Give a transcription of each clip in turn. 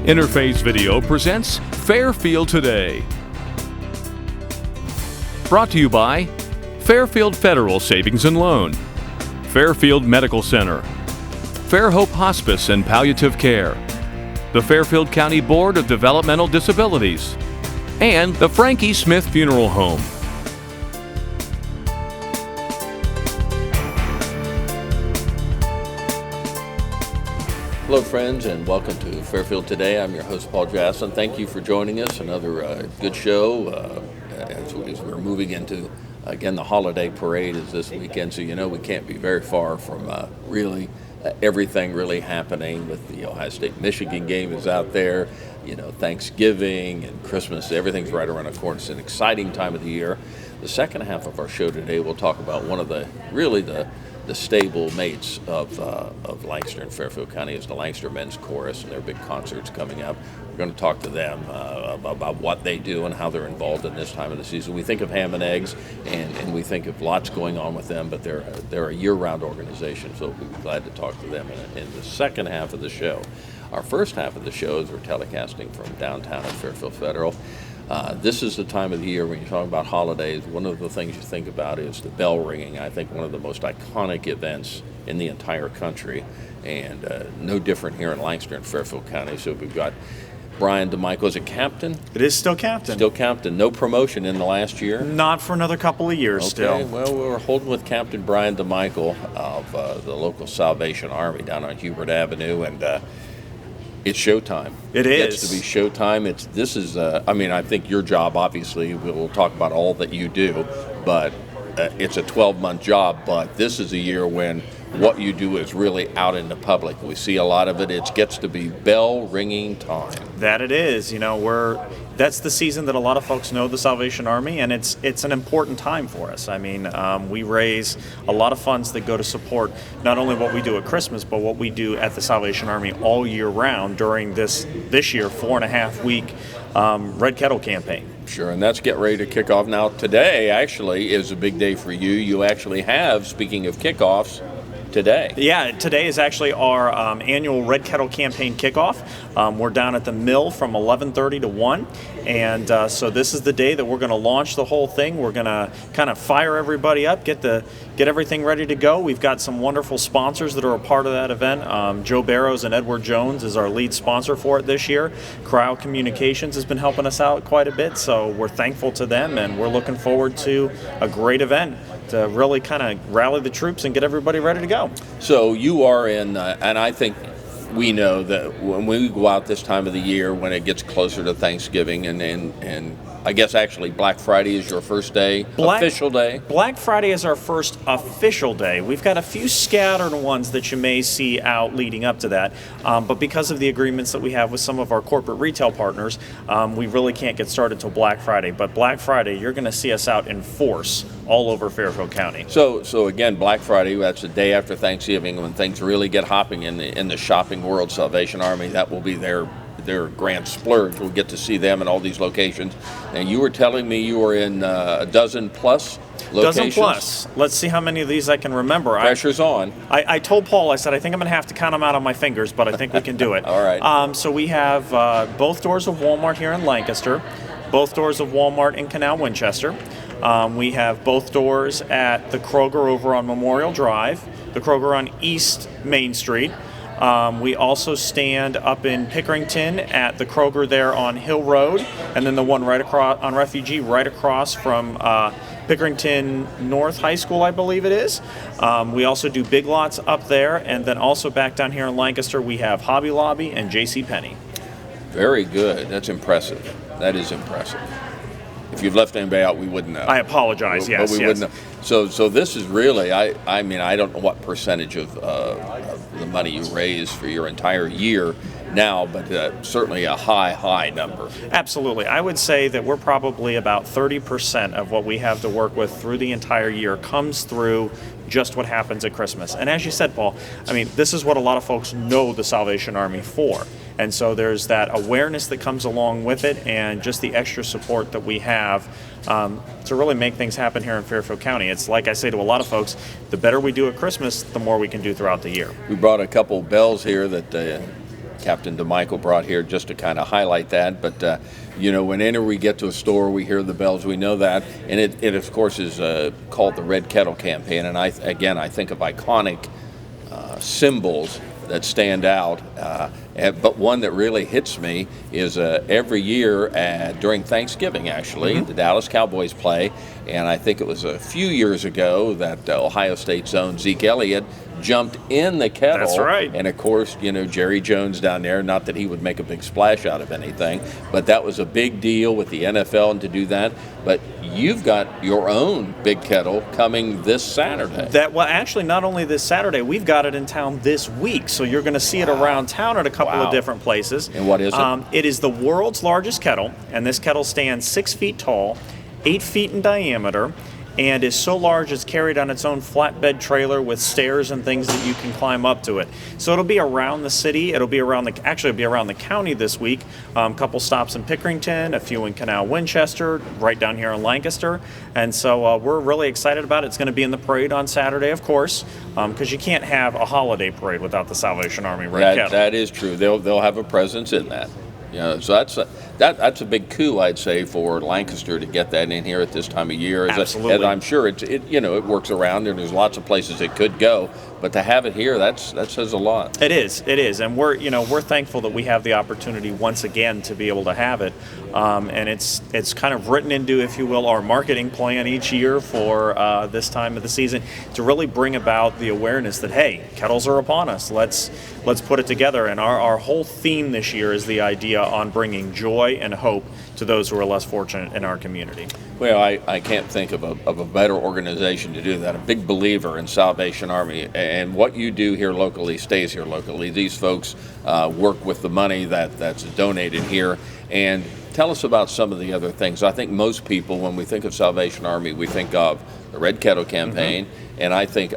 Interface Video presents Fairfield Today. Brought to you by Fairfield Federal Savings and Loan, Fairfield Medical Center, Fairhope Hospice and Palliative Care, the Fairfield County Board of Developmental Disabilities, and the Frankie Smith Funeral Home. Hello friends, and welcome to Fairfield Today. I'm your host Paul Jassogne. Thank you for joining us. Another good show as we're moving into, again, the holiday parade is this weekend, so we can't be very far from really everything really happening with the Ohio State-Michigan game is out there. Thanksgiving and Christmas, everything's right around the corner. It's an exciting time of the year. The second half of our show today, we'll talk about one of the stable mates of Lancaster and Fairfield County is the Lancaster Men's Chorus, and their big concerts coming up. We're going to talk to them about what they do and how they're involved in this time of the season. We think of ham and eggs, and we think of lots going on with them, but they're a year-round organization, so we'll be glad to talk to them in the second half of the show. Our first half of the show is we're telecasting from downtown at Fairfield Federal. This is the time of the year when you're talking about holidays. One of the things you think about is the bell ringing. I think one of the most iconic events in the entire country, and no different here in Lancaster and Fairfield County. So we've got Bryan DeMichael. Is it captain? It is still captain. Still captain. No promotion in the last year? Not for another couple of years still. Okay, well, we're holding with Captain Bryan DeMichael of the local Salvation Army down on Hubert Avenue, and it's showtime. It is. Gets to be showtime. I think your job, obviously, we'll talk about all that you do, but it's a 12-month job, but this is a year when what you do is really out in the public. We see a lot of it. It gets to be bell-ringing time. That it is. That's the season that a lot of folks know the Salvation Army, and it's an important time for us. We raise a lot of funds that go to support not only what we do at Christmas, but what we do at the Salvation Army all year round during this year 4.5-week Red Kettle campaign. Sure, and that's getting ready to kick off. Now, today actually is a big day for you. You actually have, speaking of kickoffs, today. Yeah, today is actually our annual Red Kettle campaign kickoff. We're down at the mill from 11:30 to 1, and so this is the day that we're going to launch the whole thing. We're going to kind of fire everybody up, get everything ready to go. We've got some wonderful sponsors that are a part of that event. Joe Barrows and Edward Jones is our lead sponsor for it this year. Crowd Communications has been helping us out quite a bit, so we're thankful to them, and we're looking forward to a great event to really kind of rally the troops and get everybody ready to go. So you are in, and I think we know that when we go out this time of the year, when it gets closer to Thanksgiving, and I guess actually Black Friday is your first day, official day? Black Friday is our first official day. We've got a few scattered ones that you may see out leading up to that, but because of the agreements that we have with some of our corporate retail partners, we really can't get started till Black Friday. But Black Friday, you're going to see us out in force all over Fairfield County. So again, Black Friday, that's the day after Thanksgiving when things really get hopping in the shopping world. Salvation Army, that will be their grand splurge. We'll get to see them in all these locations. And you were telling me you were in a dozen plus locations? Dozen plus. Let's see how many of these I can remember. Pressure's on. I told Paul, I said, I think I'm going to have to count them out on my fingers, but I think we can do it. All right. So we have both doors of Walmart here in Lancaster, both doors of Walmart in Canal Winchester. We have both doors at the Kroger over on Memorial Drive, the Kroger on East Main Street. We also stand up in Pickerington at the Kroger there on Hill Road, and then the one right across on Refugee, right across from Pickerington North High School, I believe it is. We also do Big Lots up there, and then also back down here in Lancaster, we have Hobby Lobby and JCPenney. Very good. That's impressive. That is impressive. If you've left anybody out, we wouldn't know. I apologize. But we wouldn't know. So this is really, I mean, I don't know what percentage of the money you raise for your entire year now, but certainly a high number. Absolutely. I would say that we're probably about 30% of what we have to work with through the entire year comes through just what happens at Christmas. And as you said, Paul, I mean, this is what a lot of folks know the Salvation Army for. And so there's that awareness that comes along with it, and just the extra support that we have to really make things happen here in Fairfield County. It's like I say to a lot of folks, the better we do at Christmas, the more we can do throughout the year. We brought a couple bells here that Captain DeMichael brought here just to kind of highlight that. But, whenever we get to a store, we hear the bells, we know that. And it of course, is called the Red Kettle Campaign. And I think of iconic symbols that stand out. But one that really hits me is every year during Thanksgiving, actually, the Dallas Cowboys play. And I think it was a few years ago that Ohio State's own Zeke Elliott jumped in the kettle. That's right. And of course, Jerry Jones down there, not that he would make a big splash out of anything, but that was a big deal with the NFL and to do that. But you've got your own big kettle coming this Saturday. Actually, not only this Saturday, we've got it in town this week. So you're going to see it around town at a couple of different places. And what is it? It is the world's largest kettle, and this kettle stands 6 feet tall, 8 feet in diameter, and is so large it's carried on its own flatbed trailer with stairs and things that you can climb up to it. So it'll be around the city. It'll be around the county this week. A couple stops in Pickerington, a few in Canal Winchester, right down here in Lancaster. And so we're really excited about it. It's going to be in the parade on Saturday, of course, because you can't have a holiday parade without the Salvation Army Red Kettle. That is true. They'll have a presence in that. So that's a big coup, I'd say, for Lancaster to get that in here at this time of year. Absolutely. And I'm sure it works around, and there's lots of places it could go, but to have it here, that says a lot. It is, and we're thankful that we have the opportunity once again to be able to have it, and it's kind of written into, if you will, our marketing plan each year for this time of the season to really bring about the awareness that, hey, kettles are upon us. Let's put it together, and our whole theme this year is the idea on bringing joy and hope to those who are less fortunate in our community. Well, I can't think of a better organization to do that. A big believer in Salvation Army, and what you do here locally stays here locally. These folks work with the money that's donated here. And tell us about some of the other things. I think most people, when we think of Salvation Army, we think of the Red Kettle Campaign, and I think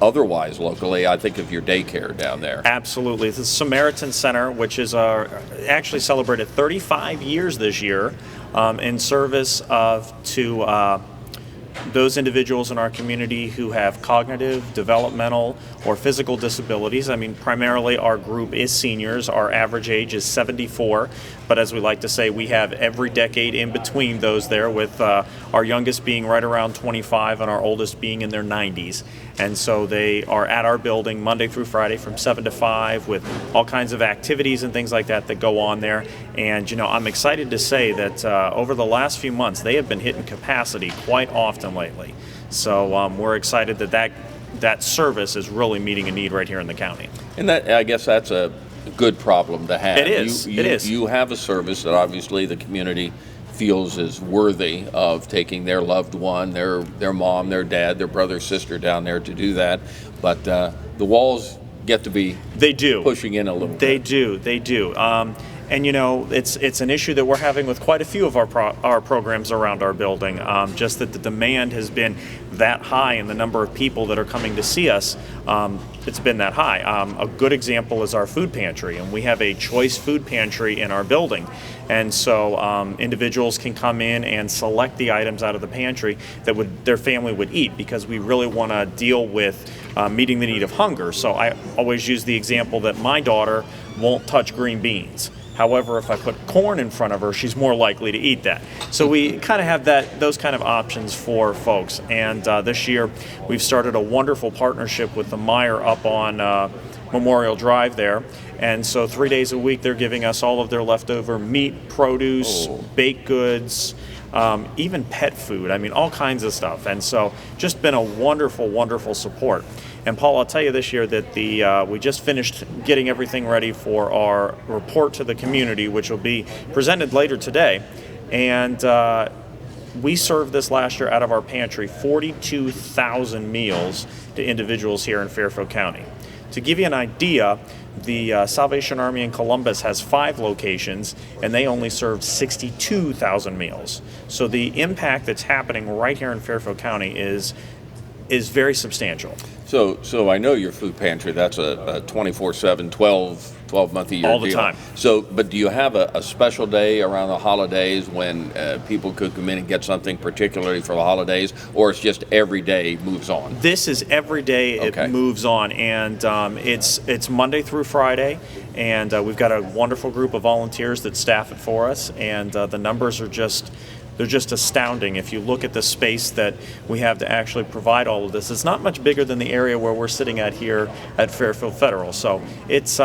otherwise locally, I think of your daycare down there. Absolutely. The Samaritan Center, which is actually celebrated 35 years this year in service to those individuals in our community who have cognitive, developmental, or physical disabilities. I mean, primarily our group is seniors. Our average age is 74, but as we like to say, we have every decade in between those there, with our youngest being right around 25 and our oldest being in their 90s. And so they are at our building Monday through Friday from 7 to 5 with all kinds of activities and things like that go on there. And, I'm excited to say that over the last few months, they have been hitting capacity quite often lately. So we're excited that service is really meeting a need right here in the county. And I guess that's a good problem to have. It is. It is. You have a service that obviously the community feels is worthy of taking their loved one, their mom, their dad, their brother, sister down there to do that. But the walls get to be pushing in a little bit. They do. And it's an issue that we're having with quite a few of our programs around our building. Just that the demand has been that high, and the number of people that are coming to see us, it's been that high. A good example is our food pantry, and we have a choice food pantry in our building. And so individuals can come in and select the items out of the pantry that their family would eat, because we really want to deal with meeting the need of hunger. So I always use the example that my daughter won't touch green beans. However, if I put corn in front of her, she's more likely to eat that. So we kind of have those kind of options for folks. And this year, we've started a wonderful partnership with the Meijer up on Memorial Drive there. And so 3 days a week, they're giving us all of their leftover meat, produce, baked goods, even pet food. I mean, all kinds of stuff. And so just been a wonderful, wonderful support. And Paul, I'll tell you this year that we just finished getting everything ready for our report to the community, which will be presented later today. And we served this last year out of our pantry 42,000 meals to individuals here in Fairfield County. To give you an idea, the Salvation Army in Columbus has 5 locations, and they only served 62,000 meals. So the impact that's happening right here in Fairfield County is very substantial. So I know your food pantry, that's a 24/7, 12 month a year All the deal. time. So, but do you have a special day around the holidays when people could come in and get something particularly for the holidays, or it's just every day moves on? This is every day Okay. it moves on, and it's Monday through Friday, and we've got a wonderful group of volunteers that staff it for us, and the numbers are they're just astounding. If you look at the space that we have to actually provide all of this, it's not much bigger than the area where we're sitting at here at Fairfield Federal. So it's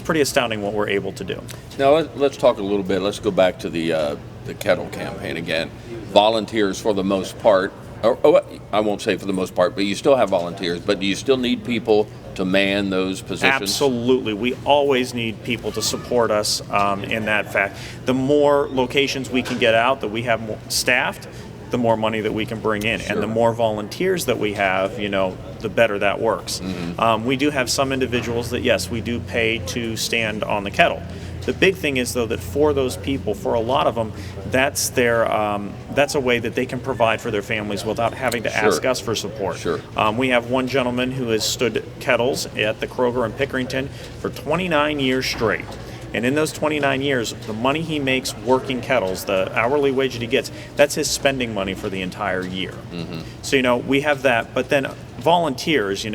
pretty astounding what we're able to do. Now let's talk a little bit. Let's go back to the kettle campaign again. Volunteers for the most part. I won't say for the most part, but you still have volunteers. But do you still need people to man those positions? Absolutely. We always need people to support us in that fact. The more locations we can get out that we have more staffed, the more money that we can bring in. Sure. And the more volunteers that we have, the better that works. Mm-hmm. We do have some individuals that, yes, we do pay to stand on the kettle. The big thing is, though, that for those people, for a lot of them, that's a way that they can provide for their families without having to Sure. ask us for support. Sure. We have one gentleman who has stood kettles at the Kroger in Pickerington for 29 years straight. And in those 29 years, the money he makes working kettles, the hourly wage that he gets, that's his spending money for the entire year. Mm-hmm. So, we have that. But then volunteers,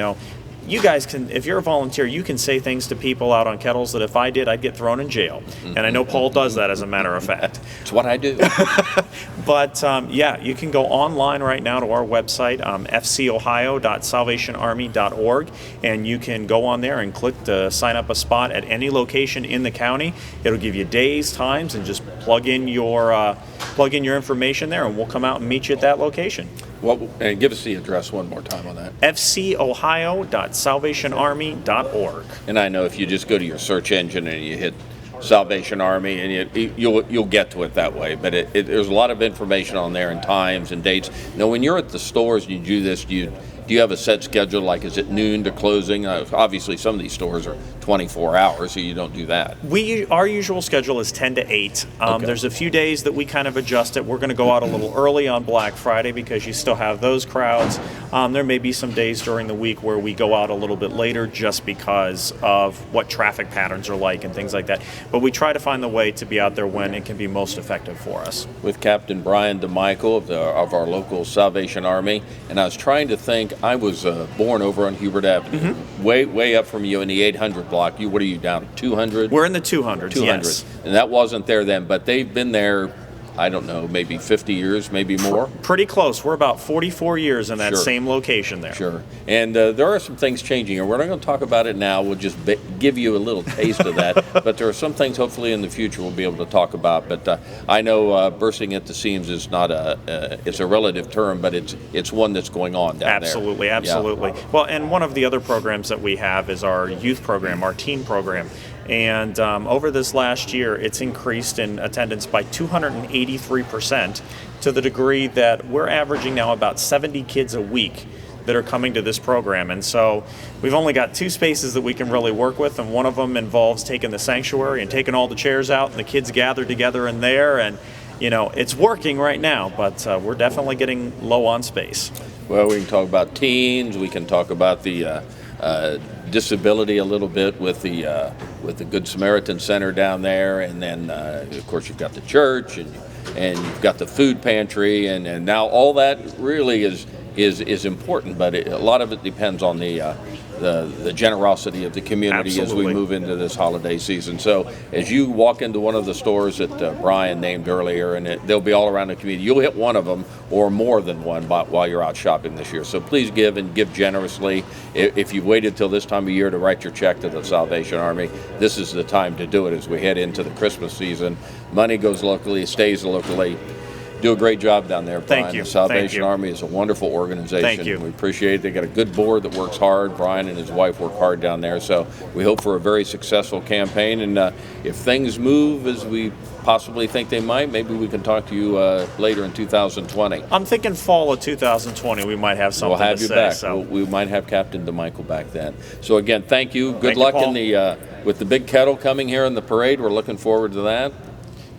you guys can, if you're a volunteer, you can say things to people out on kettles that if I did, I'd get thrown in jail. And I know Paul does that, as a matter of fact. It's what I do. But you can go online right now to our website, fcohio.salvationarmy.org, and you can go on there and click to sign up a spot at any location in the county. It'll give you days, times, and just plug in your information there, and we'll come out and meet you at that location. And give us the address one more time on that. fcohio.salvationarmy.org. And I know if you just go to your search engine and you hit Salvation Army, and you'll get to it that way. But there's a lot of information on there, and times and dates. Now, when you're at the stores and you do this, do you have a set schedule? Like, is it noon to closing? Obviously, some of these stores are 24 hours, so you don't do that. Our usual schedule is 10 to 8. Okay. There's a few days that we kind of adjust it. We're going to go out a little early on Black Friday because you still have those crowds. There may be some days during the week where we go out a little bit later just because of what traffic patterns are like and things like that. But we try to find the way to be out there when it can be most effective for us. With Captain Bryan DeMichael of our local Salvation Army, and I was trying to think. I was born over on Hubert Avenue, way up from you in the 800 block. What are you down? 200? We're in the 200s. 200. Yes. And that wasn't there then, but they've been there, I don't know, maybe 50 years, maybe more. Pretty close. We're about 44 years in that Sure. same location there. Sure. And there are some things changing, and we're not going to talk about it now. We'll just give you a little taste of that. But there are some things, hopefully, in the future we'll be able to talk about. But I know bursting at the seams is not it's a relative term, but it's one that's going on down Absolutely, there. absolutely. Yeah. Well, and one of the other programs that we have is our youth program, our teen program. And over this last year, it's increased in attendance by 283%, to the degree that we're averaging now about 70 kids a week that are coming to this program. And so we've only got 2 spaces that we can really work with, and one of them involves taking the sanctuary and taking all the chairs out, and the kids gather together in there. And it's working right now, but we're definitely getting low on space. Well, we can talk about teens. We can talk about the disability a little bit with the Good Samaritan Center down there, and then of course you've got the church, and you've got the food pantry, and now all that really is important, but a lot of it depends on the generosity of the community. Absolutely. As we move into this holiday season. So as you walk into one of the stores that Bryan named earlier, and they'll be all around the community, you'll hit one of them or more than one while you're out shopping this year. So please give, and give generously. If you've waited till this time of year to write your check to the Salvation Army, this is the time to do it as we head into the Christmas season. Money goes locally, stays locally. Do a great job down there, Bryan. Thank you. The Salvation Thank you. Army is a wonderful organization. Thank you. We appreciate it. They got a good board that works hard. Bryan and his wife work hard down there. So we hope for a very successful campaign. And if things move as we possibly think they might, maybe we can talk to you later in 2020. I'm thinking fall of 2020 we might have something We'll have to you say. back. So. We might have Captain DeMichael back then. So again, thank you. Good Thank you, luck Paul. with the big kettle coming here in the parade. We're looking forward to that.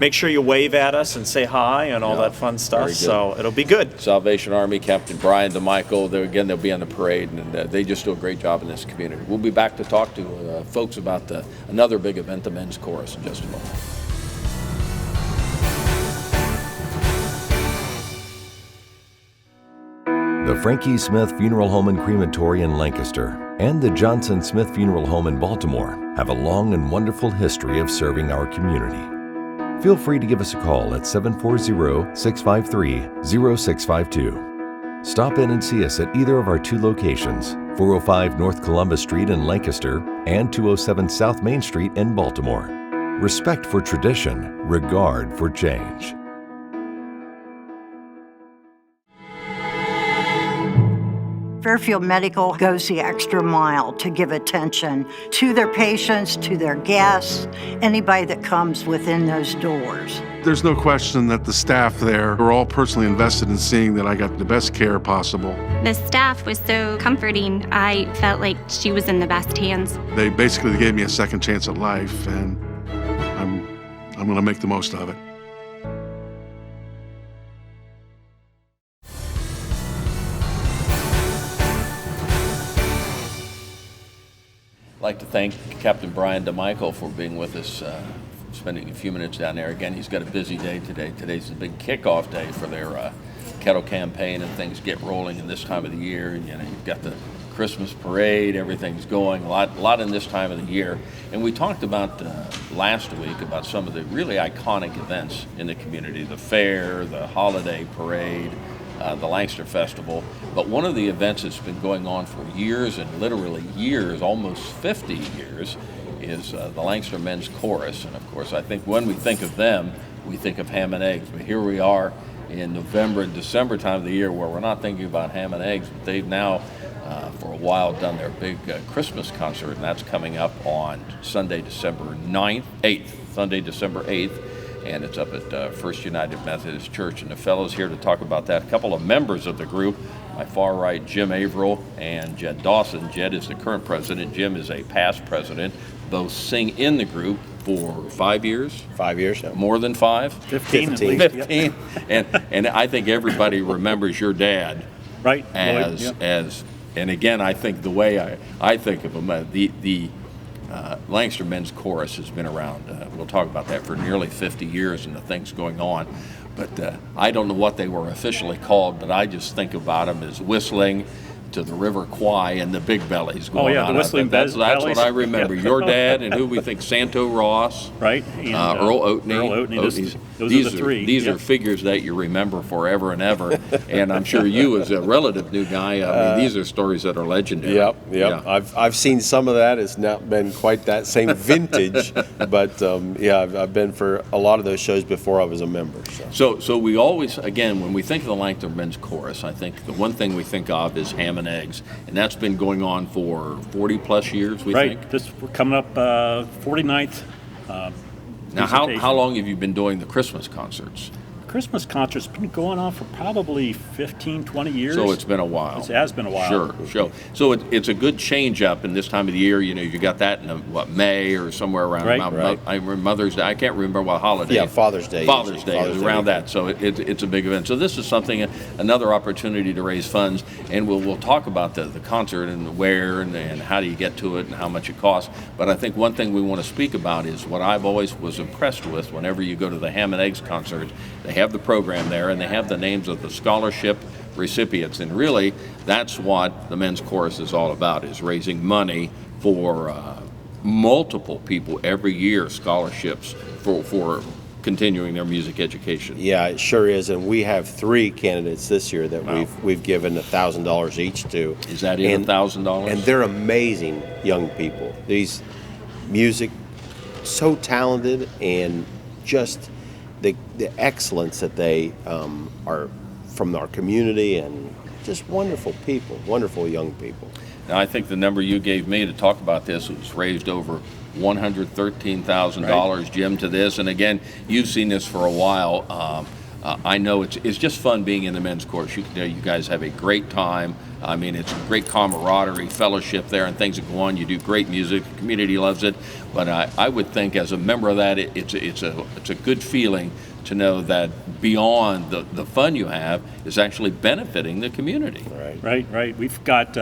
make sure you wave at us and say hi and all Yeah, that fun stuff. very good. So it'll be good. Salvation Army, Captain Bryan DeMichael, they'll be on the parade, and they just do a great job in this community. We'll be back to talk to folks about another big event, the Men's Chorus, in just a moment. The Frankie Smith Funeral Home and Crematory in Lancaster and the Johnson Smith Funeral Home in Baltimore have a long and wonderful history of serving our community. Feel free to give us a call at 740-653-0652. Stop in and see us at either of our two locations, 405 North Columbus Street in Lancaster and 207 South Main Street in Baltimore. Respect for tradition, regard for change. Fairfield Medical goes the extra mile to give attention to their patients, to their guests, anybody that comes within those doors. There's no question that the staff there are all personally invested in seeing that I got the best care possible. The staff was so comforting. I felt like she was in the best hands. They basically gave me a second chance at life, and I'm going to make the most of it. I'd like to thank Captain Bryan DeMichael for being with us, spending a few minutes down there. Again, he's got a busy day today. Today's the big kickoff day for their kettle campaign, and things get rolling in this time of the year. And, you've got the Christmas parade, everything's going, a lot in this time of the year. And we talked about last week about some of the really iconic events in the community, the fair, the holiday parade, the Lancaster Festival. But one of the events that's been going on for years, and literally years, almost 50 years, is the Lancaster Men's Chorus. And of course, I think when we think of them, we think of ham and eggs. But here we are in November and December time of the year where we're not thinking about ham and eggs, but they've now, for a while, done their big Christmas concert, and that's coming up on Sunday, December 8th. And it's up at First United Methodist Church. And the fellows here to talk about that, a couple of members of the group, my far right, Jim Averill and Jed Dawson. Jed is the current president. Jim is a past president. Both sing in the group for 5 years. 5 years. Yeah. More than 5? 15 at least. 15. And I think everybody remembers your dad. Right. As and again, I think the way I think of him, the Lancaster Men's Chorus has been around, we'll talk about that, for nearly 50 years and the things going on. But I don't know what they were officially called, but I just think about them as whistling to the River Kwai and the Big Bellies going on. The whistling That's bellies. what I remember. Your dad and who we think, Santo Ross. Right. And, Earl Oatney. Those are the three. These are figures that you remember forever and ever. And I'm sure you, as a relative new guy, I mean, these are stories that are legendary. Yep. Yeah. I've seen some of that. It's not been quite that same vintage, but I've been for a lot of those shows before I was a member. So we always, again, when we think of the Lancaster Men's Chorus, I think the one thing we think of is ham and eggs, and that's been going on for 40 plus years. We think. We're coming up 49th. Now, how long have you been doing the Christmas concerts? Christmas concert's been going on for probably 15, 20 years. So it's been a while. It has been a while. Sure. So it's a good change up in this time of the year. You got that in May or somewhere around. Right. I remember Mother's Day. I can't remember what holiday. Yeah, Father's Day. Father's Day is around that. So it's a big event. So this is something, another opportunity to raise funds, and we'll talk about the concert and where and how do you get to it and how much it costs. But I think one thing we want to speak about is what I've always was impressed with whenever you go to the Ham and Eggs concert. They have the program there, and they have the names of the scholarship recipients. And really, that's what the Men's Chorus is all about, is raising money for multiple people every year, scholarships for continuing their music education. Yeah, it sure is. And we have 3 candidates this year that we've given $1,000 each to. Is that $1,000? And they're amazing young people. These music, so talented, and just the excellence that they are from our community, and just wonderful people, wonderful young people. Now, I think the number you gave me to talk about this was raised over $113,000, Jim, to this. And again, you've seen this for a while. I know it's just fun being in the men's chorus. You guys have a great time. I mean, it's great camaraderie, fellowship there, and things that go on. You do great music. The community loves it. But I would think, as a member of that, it's a good feeling to know that beyond the fun you have is actually benefiting the community. Right. We've got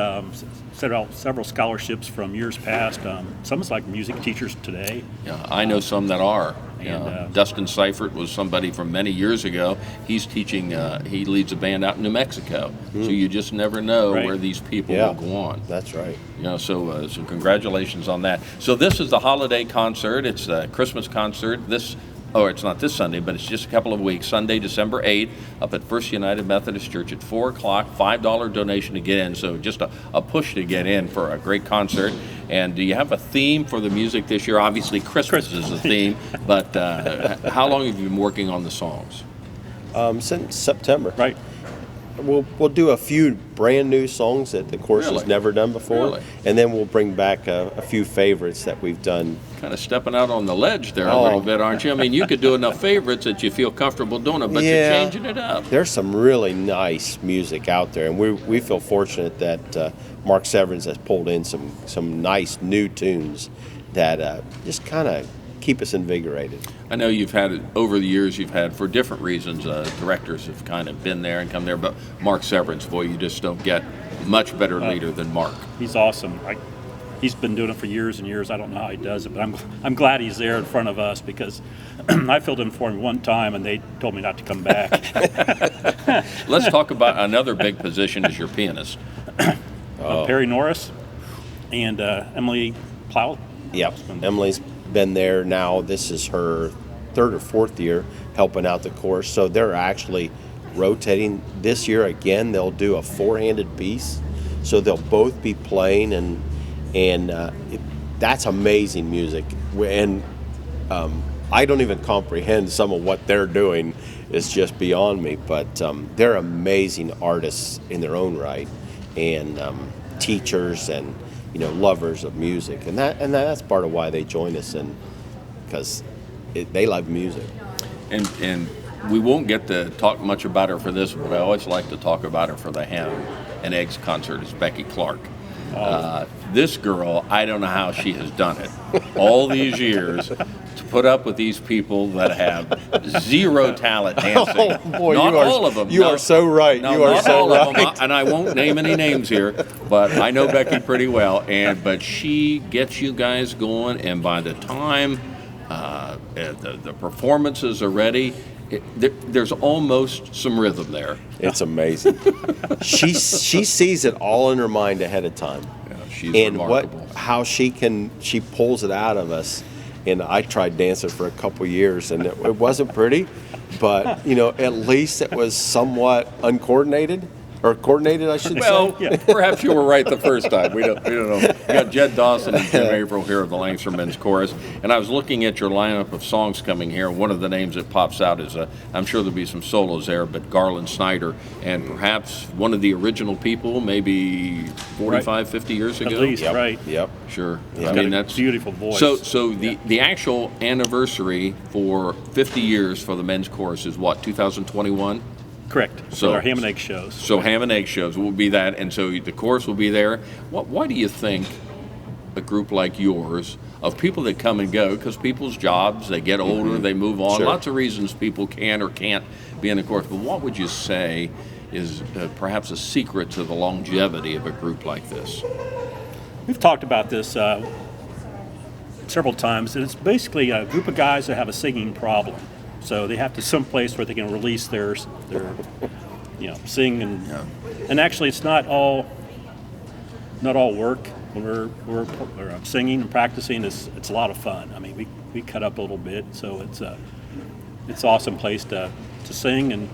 several scholarships from years past. Some is like music teachers today. Yeah, I know some that are. And, Dustin Seifert was somebody from many years ago. He's teaching. He leads a band out in New Mexico. So you just never know where these people will go on. That's right. So congratulations on that. So this is the holiday concert. It's a Christmas concert. It's not this Sunday, but it's just a couple of weeks. Sunday, December 8th, up at First United Methodist Church at 4 o'clock, $5 donation to get in. So just a push to get in for a great concert. And do you have a theme for the music this year? Obviously, Christmas is the theme, but how long have you been working on the songs? Since September. Right. We'll do a few brand new songs that the chorus has never done before, and then we'll bring back a few favorites that we've done. Kind of stepping out on the ledge there a little bit, aren't you? I mean, you could do enough favorites that you feel comfortable doing it, but you're changing it up. There's some really nice music out there, and we feel fortunate that Mark Severance has pulled in some nice new tunes that just kind of keep us invigorated. I know over the years, for different reasons, directors have kind of been there and come there, but Mark Severance, boy, you just don't get much better leader than Mark. He's awesome. He's been doing it for years and years. I don't know how he does it, but I'm glad he's there in front of us, because I filled in for him one time and they told me not to come back. Let's talk about another big position as your pianist. Perry Norris and Emily Plow. Yep, Emily's been there now. This is her third or fourth year helping out the chorus. So they're actually rotating. This year again, they'll do a four-handed piece. So they'll both be playing, and that's amazing music. And I don't even comprehend some of what they're doing. It's just beyond me. But they're amazing artists in their own right, and teachers and lovers of music, and that's part of why they join us, and because they love music. And we won't get to talk much about her for this, but I always like to talk about her for the Ham and Eggs concert, is Becky Clark. This girl, I don't know how she has done it all these years to put up with these people that have zero talent dancing. Oh, boy, not all of them. You are so right. No, you are not so all right. of them, and I won't name any names here, but I know Becky pretty well. But she gets you guys going, and by the time the performances are ready, there's almost some rhythm there. It's amazing. She sees it all in her mind ahead of time. Yeah, she's and remarkable. How she pulls it out of us. And I tried dancing for a couple years, and it wasn't pretty, but at least it was somewhat uncoordinated. Or coordinated, I should say. Perhaps you were right the first time. We don't know. We got Jed Dawson and Jim Averill here of the Lancaster Men's Chorus, and I was looking at your lineup of songs coming here. One of the names that pops out is, I'm sure there'll be some solos there, but Garland Snyder, and perhaps one of the original people, maybe 45, 50 years ago. At least, right. Yep. Sure. I mean, that's a beautiful voice. So the actual anniversary for 50 years for the Men's Chorus is what, 2021? Correct. So our ham and egg shows. So ham and egg shows will be that, and so the chorus will be there. Why do you think a group like yours, of people that come and go, because people's jobs, they get older, they move on, lots of reasons people can or can't be in the chorus, but what would you say is perhaps a secret to the longevity of a group like this? We've talked about this several times, and it's basically a group of guys that have a singing problem. So they have to someplace where they can release their sing, and actually it's not all work. When we're singing and practicing, it's a lot of fun. I mean, we cut up a little bit, so it's an awesome place to sing and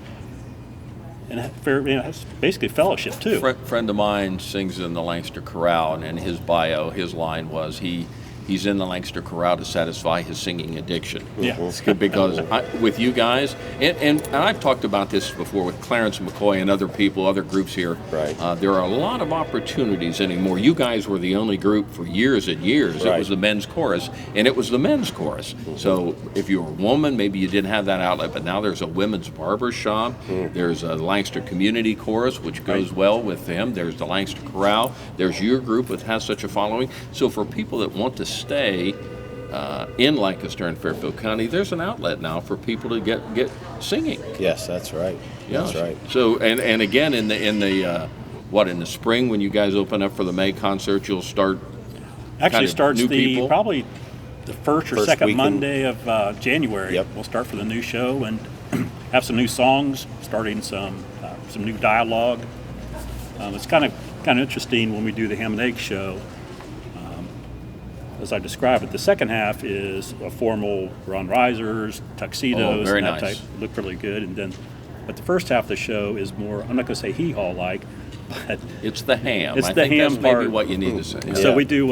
it's basically fellowship too. Friend of mine sings in the Lancaster Chorale, and in his bio, his line was he he's in the Lancaster Chorale to satisfy his singing addiction. Yeah. It's good because with you guys, and I've talked about this before with Clarence McCoy and other people, other groups here. Right. There are a lot of opportunities anymore. You guys were the only group for years and years. Right. It was the men's chorus, and it was the men's chorus. So if you were a woman, maybe you didn't have that outlet, but now there's a women's barber shop. There's a Lancaster Community Chorus, which goes well with them. There's the Lancaster Chorale. There's your group, which has such a following. So for people that want to stay in Lancaster and Fairfield County, there's an outlet now for people to get singing. Yes, that's right. That's right. So and again in the spring when you guys open up for the May concert, you'll start. Actually, starts new people? probably the first or First second weekend. Monday of January. Yep. We'll start for the new show and have some new songs, starting some new dialogue. It's kind of interesting when we do the ham and egg show. As I described it, the second half is a formal, we're on risers, tuxedos, very and that nice. type. Look really good, but the first half of the show is more. I'm not going to say hee-haw like, but It's the ham. It's I the think ham that's maybe part. what you need to say. So Yeah. we do.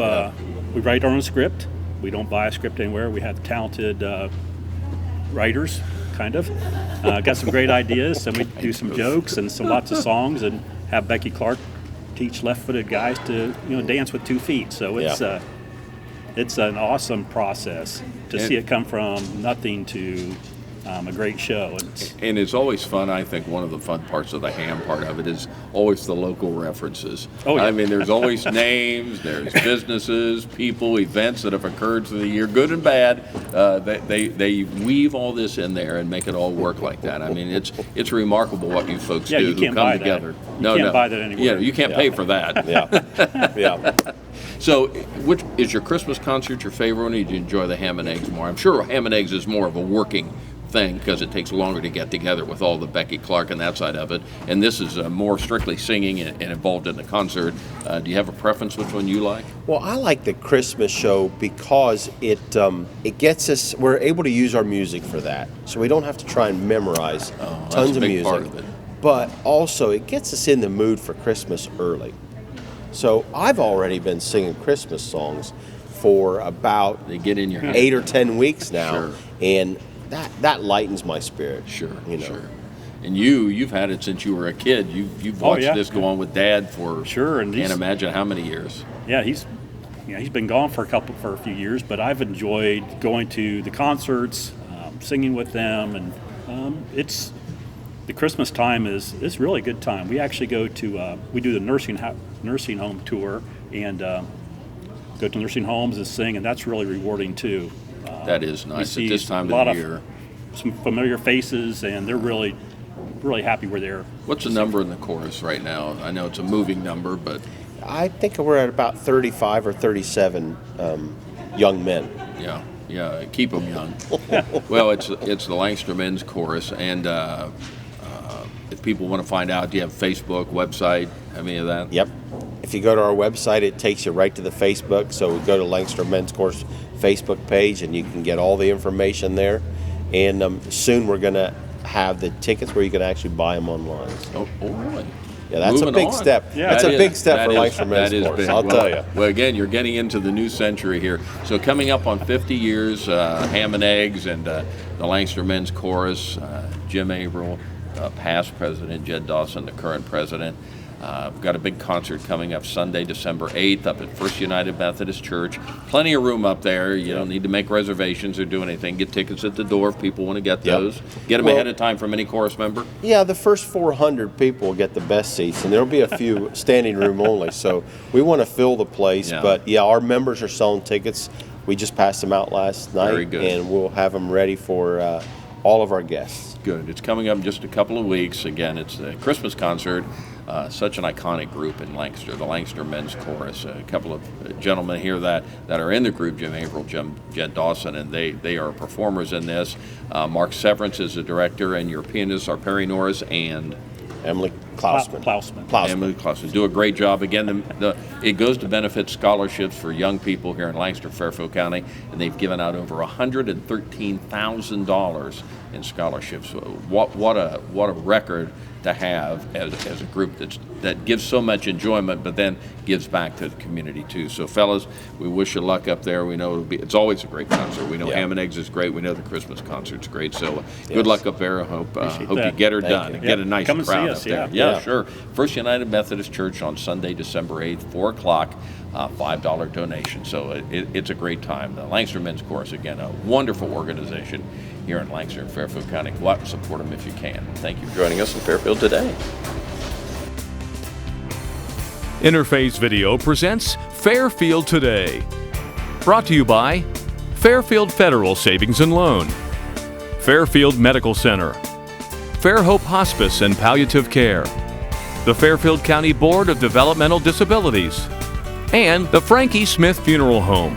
We write our own script. We don't buy a script anywhere. We have talented writers, kind of. Got some great ideas, and we do some jokes and lots of songs, and have Becky Clark teach left-footed guys to dance with 2 feet. So it's an awesome process to see it come from nothing to a great show. And it's always fun. I think one of the fun parts of the ham part of it is always the local references. Oh, yeah. I mean, there's always names, there's businesses, people, events that have occurred through the year, good and bad. They weave all this in there and make it all work like that. I mean, it's remarkable what you folks do you who can't come buy together. That. You can't buy that anywhere. Yeah, you can't pay for that. Yeah. So, which is your Christmas concert your favorite one, or do you enjoy the ham and eggs more? I'm sure ham and eggs is more of a working thing because it takes longer to get together with all the Becky Clark and that side of it. And this is more strictly singing and involved in the concert. Do you have a preference which one you like? Well, I like the Christmas show because it gets us. We're able to use our music for that, so we don't have to try and memorize That's tons a of big music. part of it. But also, it gets us in the mood for Christmas early. So I've already been singing Christmas songs for about They get in your head. 8 or 10 weeks now, Sure. and that lightens my spirit. Sure, you know. sure. And you've had it since you were a kid. You've watched yeah. this go on with Dad for And can't imagine how many years. Yeah, he's been gone for a few years, but I've enjoyed going to the concerts, singing with them, and it's the Christmas time is really a good time. We actually go to we do the nursing home tour and go to nursing homes and sing, and that's really rewarding too. That is We nice see at this time a lot of the year. some familiar faces, and they're really happy we're there. What's the number in the chorus right now? I know it's a moving number, but I think we're at about 35 or 37 young men. yeah, keep them young. Well, it's the Lancaster Men's Chorus, and if people want to find out, do you have Facebook, website, any of that? Yep. If you go to our website, it takes you right to the Facebook. So go to Lancaster Men's Chorus Facebook page, and you can get all the information there. And soon we're going to have the tickets where you can actually buy them online. Oh, really? Yeah, that's Moving a big on. step. Yeah, that's That a is- big step that for is- Lancaster Men's that is Chorus, big. I'll Well, tell you. Well, again, you're getting into the new century here. So coming up on 50 years, ham and eggs and the Lancaster Men's Chorus, Jim Averill, past president, Jed Dawson, the current president. We've got a big concert coming up Sunday, December 8th up at First United Methodist Church. Plenty of room up there. You don't need to make reservations or do anything. Get tickets at the door if people want to get those. Get them Well- ahead of time from any chorus member. Yeah, the first 400 people will get the best seats, and there'll be a few standing room only. So we want to fill the place. Yeah. But yeah, our members are selling tickets. We just passed them out last night, Very good. and we'll have them ready for all of our guests. Good. It's coming up in just a couple of weeks. Again, it's the Christmas concert. Such an iconic group in Lancaster, the Lancaster Men's Chorus. A couple of gentlemen here that are in the group, Jim Averill, Jed Dawson, and they are performers in this. Mark Severance is the director, and your pianists are Perry Norris and Emily Klausman. Emily Klausman. Do a great job. Again, it goes to benefit scholarships for young people here in Lancaster, Fairfield County, and they've given out over $113,000 in scholarships. What a record to have as a group that gives so much enjoyment, but then gives back to the community too. So fellas, we wish you luck up there. We know it's always a great concert. We know Ham and Eggs is great. We know the Christmas concert's great. So good luck up there. I hope you get her done and get a nice Come crowd and see up us, there. Yeah, sure. First United Methodist Church on Sunday, December 8th, 4 o'clock. $5 donation. So it's a great time. The Lancaster Men's Chorus, again, a wonderful organization here in Lancaster and Fairfield County. Go out and support them if you can. Thank you for joining us in Fairfield today. Interface Video presents Fairfield Today. Brought to you by Fairfield Federal Savings and Loan, Fairfield Medical Center, Fairhope Hospice and Palliative Care, the Fairfield County Board of Developmental Disabilities, and the Frankie Smith Funeral Home.